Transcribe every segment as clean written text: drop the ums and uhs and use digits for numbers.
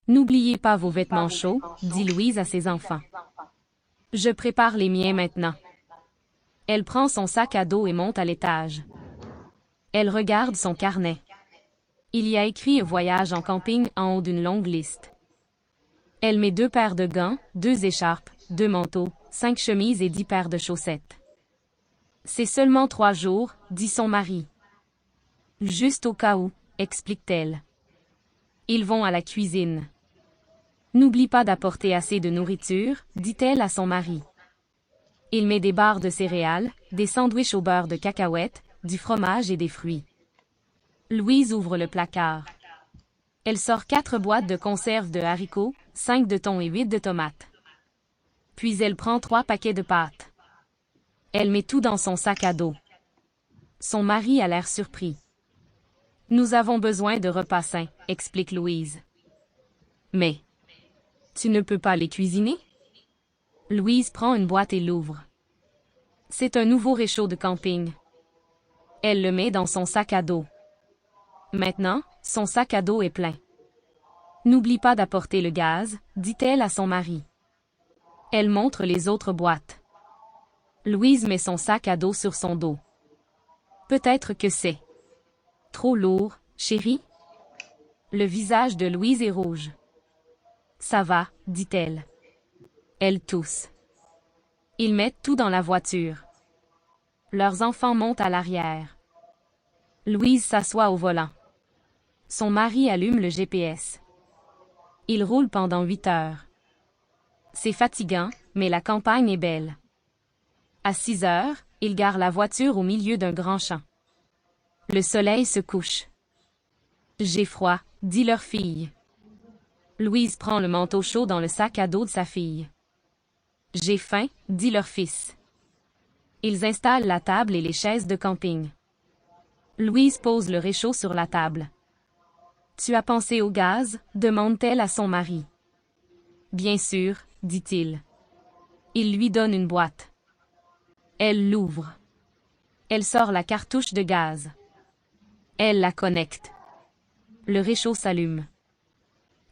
N'oubliez pas vos vêtements chauds, dit Louise à ses enfants. Je prépare les miens maintenant. Elle prend son sac à dos et monte à l'étage. Elle regarde son carnet. Il y a écrit un voyage en camping en haut d'une longue liste. Elle met 2 paires de gants, 2 écharpes, 2 manteaux, 5 chemises et 10 paires de chaussettes. C'est seulement 3 jours, dit son mari. Juste au cas où, explique-t-elle. Ils vont à la cuisine. N'oublie pas d'apporter assez de nourriture, dit-elle à son mari. Il met des barres de céréales, des sandwichs au beurre de cacahuètes, du fromage et des fruits. Louise ouvre le placard. Elle sort 4 boîtes de conserve de haricots, 5 de thon et 8 de tomates. Puis elle prend 3 paquets de pâtes. Elle met tout dans son sac à dos. Son mari a l'air surpris. Nous avons besoin de repas sains, explique Louise. Mais tu ne peux pas les cuisiner? Louise prend une boîte et l'ouvre. C'est un nouveau réchaud de camping. Elle le met dans son sac à dos. Maintenant, son sac à dos est plein. N'oublie pas d'apporter le gaz, dit-elle à son mari. Elle montre les autres boîtes. Louise met son sac à dos sur son dos. Peut-être que c'est trop lourd, chérie? Le visage de Louise est rouge. Ça va, dit-elle. Elle tousse. Ils mettent tout dans la voiture. Leurs enfants montent à l'arrière. Louise s'assoit au volant. Son mari allume le GPS. Il roule pendant 8 heures. C'est fatigant, mais la campagne est belle. À 6 heures, il gare la voiture au milieu d'un grand champ. Le soleil se couche. J'ai froid, dit leur fille. Louise prend le manteau chaud dans le sac à dos de sa fille. J'ai faim, dit leur fils. Ils installent la table et les chaises de camping. Louise pose le réchaud sur la table. Tu as pensé au gaz? Demande-t-elle à son mari. Bien sûr, dit-il. Il lui donne une boîte. Elle l'ouvre. Elle sort la cartouche de gaz. Elle la connecte. Le réchaud s'allume.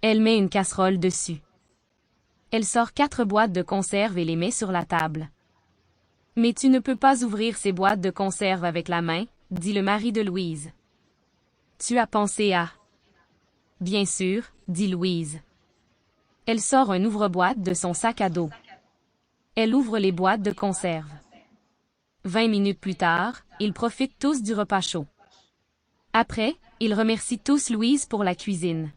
Elle met une casserole dessus. Elle sort 4 boîtes de conserve et les met sur la table. Mais tu ne peux pas ouvrir ces boîtes de conserve avec la main, dit le mari de Louise. Tu as pensé à... Bien sûr, dit Louise. Elle sort un ouvre-boîte de son sac à dos. Elle ouvre les boîtes de conserve. 20 minutes plus tard, ils profitent tous du repas chaud. Après, ils remercient tous Louise pour la cuisine.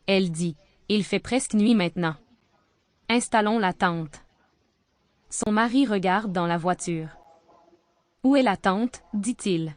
Elle dit, « Il fait presque nuit maintenant. Installons la tente. » Son mari regarde dans la voiture. « Où est la tente? » dit-il.